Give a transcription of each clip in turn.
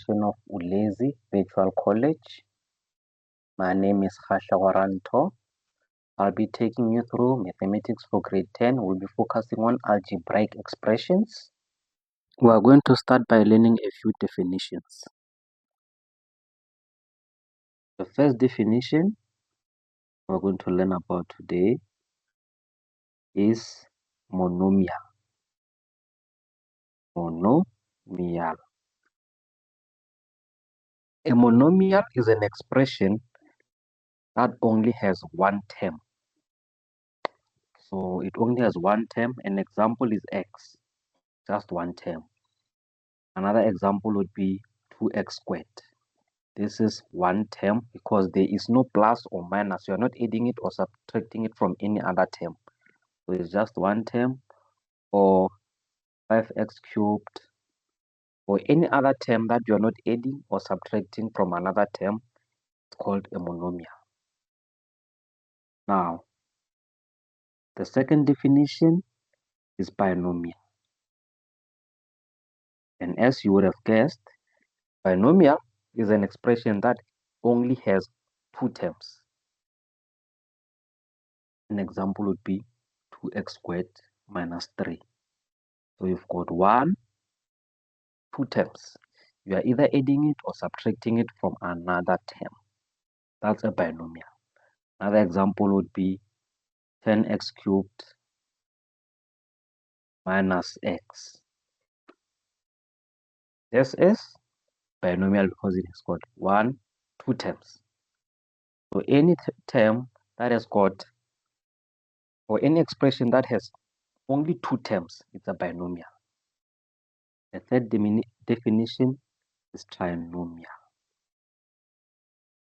section of Ulezi Virtual College. My name is Waranto. I'll be taking you through mathematics for grade 10. We'll be focusing on algebraic expressions. We are going to start by learning a few definitions. The first definition we're going to learn about today is monomial. Monomial. A monomial is an expression that only has one term. So it only has one term. An example is x, just one term. Another example would be 2x squared. This is one term because there is no plus or minus. You are not adding it or subtracting it from any other term. So it's just one term, or 5x cubed, or any other term that you are not adding or subtracting from another term. It's called a monomial. Now, the second definition is binomial. And as you would have guessed, binomial is an expression that only has two terms. An example would be 2x squared minus 3. So you've got two terms. You are either adding it or subtracting it from another term. That's a binomial. Another example would be 10x cubed minus x. This is binomial because it has got two terms. So any term that has got, or any expression that has only two terms, it's a binomial. The third definition is trinomial.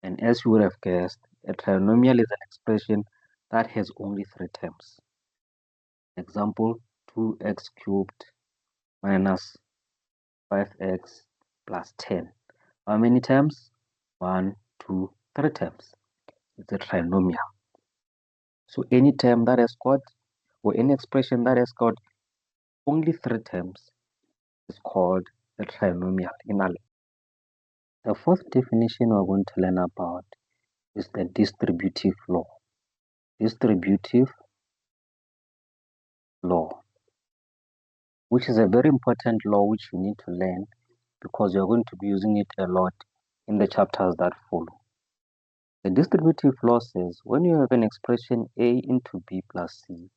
And as you would have guessed, a trinomial is an expression that has only three terms. Example, 2x cubed minus 5x plus 10. How many terms? 1, 2, 3 terms. It's a trinomial. So any term that has got, or any expression that has got only three terms is called a trinomial in algebra. The fourth definition we're going to learn about is the distributive law. Distributive law, which is a very important law which you need to learn because you're going to be using it a lot in the chapters that follow. The distributive law says when you have an expression a into b plus c,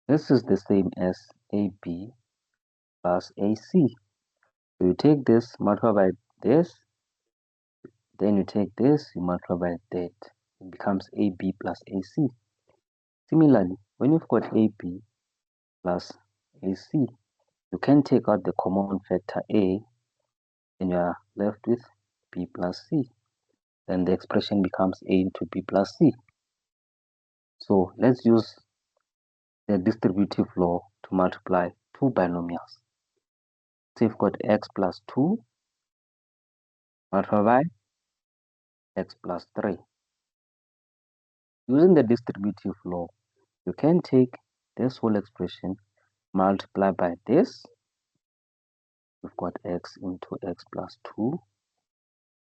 this is the same as ab plus ac. So you take this, multiply by this, then you take this, you multiply by that. It becomes ab plus ac. Similarly, when you've got ab plus ac, you can take out the common factor a, and you are left with b plus c. Then the expression becomes a into b plus c. So let's use the distributive law to multiply two binomials. So you've got x plus 2 multiplied by x plus 3. Using the distributive law, you can take this whole expression, multiply by this. You've got x into x plus 2.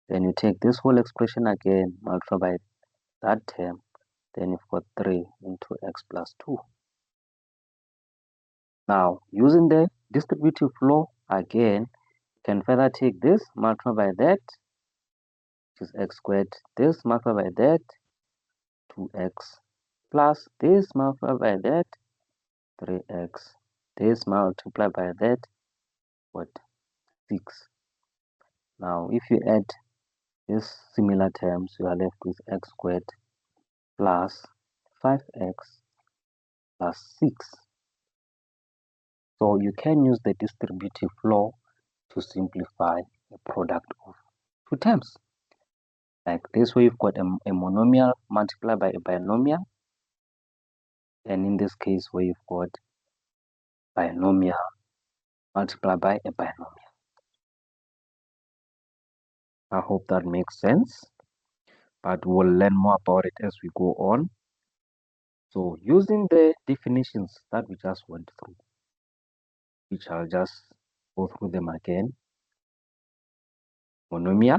Then you take this whole expression again, multiply by that term. Then you've got 3 into x plus 2. Now, using the distributive law again, you can further take this, multiply by that, which is x squared. This multiply by that, 2x, plus this multiply by that, 3x. This multiply by that, what? 6. Now, if you add these similar terms, you are left with x squared plus 5x plus 6. So you can use the distributive law to simplify a product of two terms. Like this way, you've got a monomial multiplied by a binomial, and in this case, where you've got binomial multiplied by a binomial. I hope that makes sense, but we'll learn more about it as we go on. So using the definitions that we just went through, which I'll just go through them again. monomial,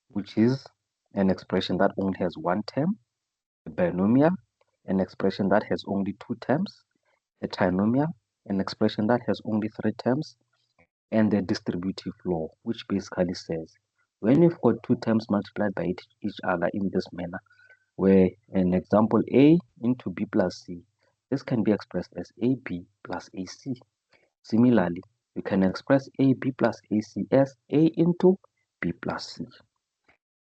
which is an expression that only has one term, a binomial, an expression that has only two terms, a trinomial, an expression that has only three terms, and the distributive law, which basically says when you've got two terms multiplied by each other in this manner, where an example A into B plus C, this can be expressed as AB plus AC. Similarly, you can express AB plus AC as A into B plus C.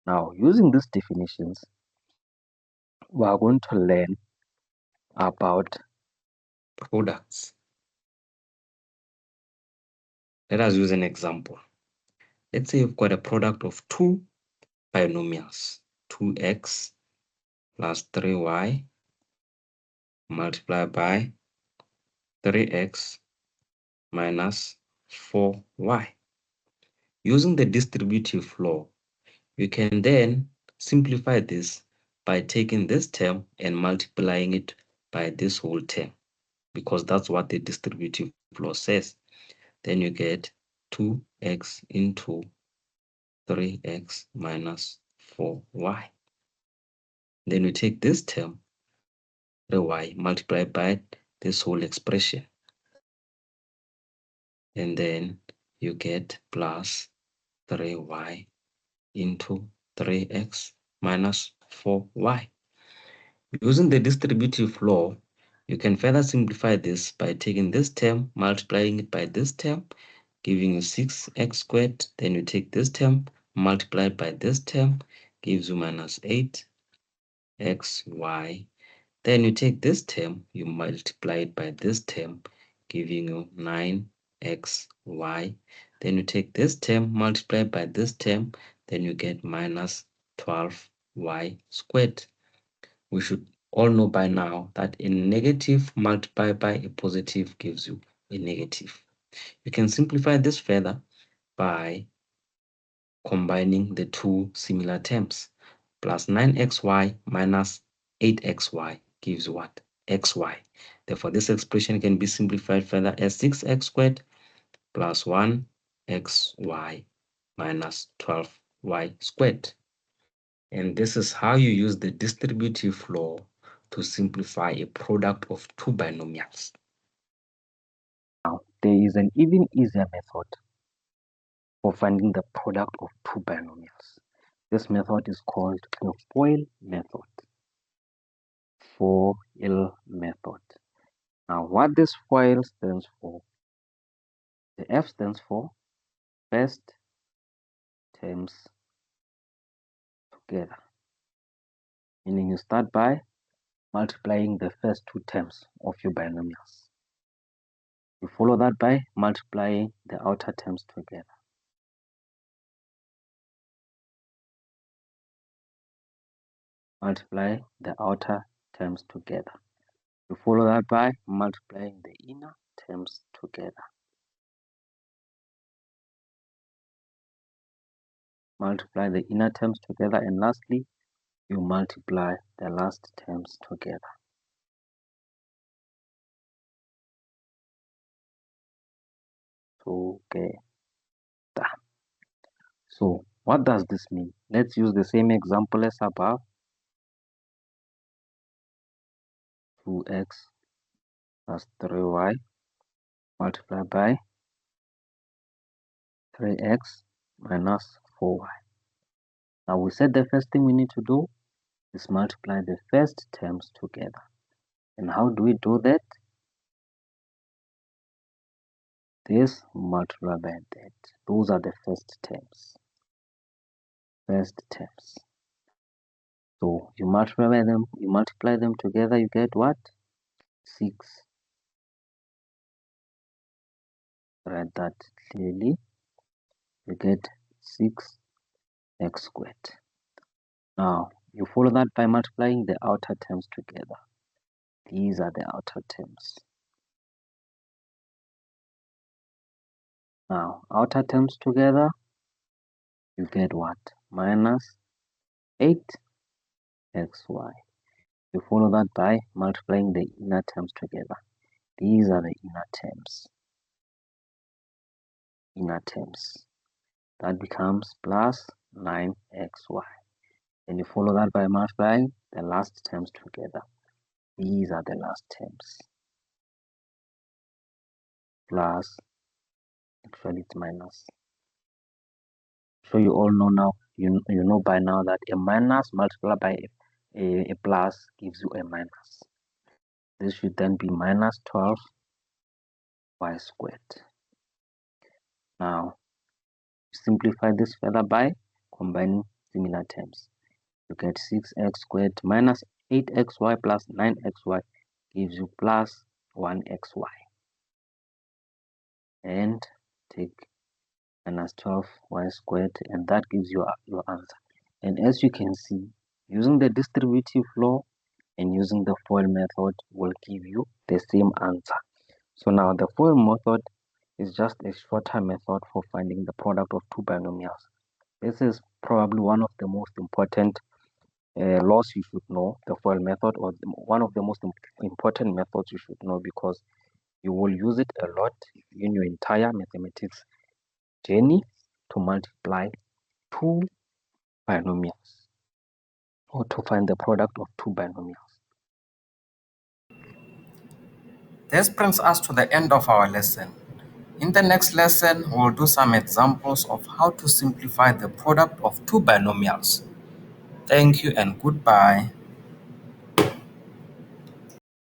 Now, using these definitions, we are going to learn about products. Let us use an example. Let's say you've got a product of two binomials, 2x plus 3y multiplied by 3x minus 4y. Using the distributive law, you can then simplify this by taking this term and multiplying it by this whole term, because that's what the distributive law says. Then you get 2x into 3x minus 4y. Then we take this term, 3y, multiplied by this whole expression. And then you get plus 3y into 3x minus 4y. Using the distributive law, you can further simplify this by taking this term, multiplying it by this term, giving you 6x squared. Then you take this term, multiplied by this term, gives you minus 8xy. Then you take this term, you multiply it by this term, giving you 9xy. Then you take this term, multiply by this term, then you get minus 12y squared. We should all know by now that a negative multiplied by a positive gives you a negative. You can simplify this further by combining the two similar terms. Plus 9xy minus 8xy gives what? Xy. Therefore, this expression can be simplified further as 6x squared plus 1xy minus 12y squared. And this is how you use the distributive law to simplify a product of two binomials. Now, there is an even easier method for finding the product of two binomials. This method is called the FOIL method. FOIL method. Now, what this FOIL stands for, the F stands for first terms together, meaning you start by multiplying the first two terms of your binomials. You follow that by multiplying the outer terms together. Multiply the outer terms together. You follow that by multiplying the inner terms together. Multiply the inner terms together, and lastly, you multiply the last terms together. Together. So, what does this mean? Let's use the same example as above. 2x plus 3y multiplied by 3x minus 4y. Now we said the first thing we need to do is multiply the first terms together. And how do we do that? This multiplied by that. Those are the first terms. First terms. So you multiply them together, you get what? 6. Write that clearly. You get 6x squared. Now you follow that by multiplying the outer terms together. These are the outer terms. Now outer terms together, you get what? Minus 8xy. You follow that by multiplying the inner terms together. These are the inner terms. Inner terms. That becomes plus 9xy. And you follow that by multiplying the last terms together. These are the last terms. Plus, actually it's minus. So you all know now, you know by now that a minus multiplied by a plus gives you a minus. This should then be minus 12y squared. Now, simplify this further by combining similar terms. You get 6x squared minus 8xy plus 9xy gives you plus 1xy. And take minus 12y squared, and that gives you your answer. And as you can see, using the distributive law and using the FOIL method will give you the same answer. So now the FOIL method is just a shorter method for finding the product of two binomials. This is probably one of the most important laws you should know, the FOIL method, or one of the most important methods you should know, because you will use it a lot in your entire mathematics journey to multiply two binomials or to find the product of two binomials. This brings us to the end of our lesson. In the next lesson, we'll do some examples of how to simplify the product of two binomials. Thank you and goodbye.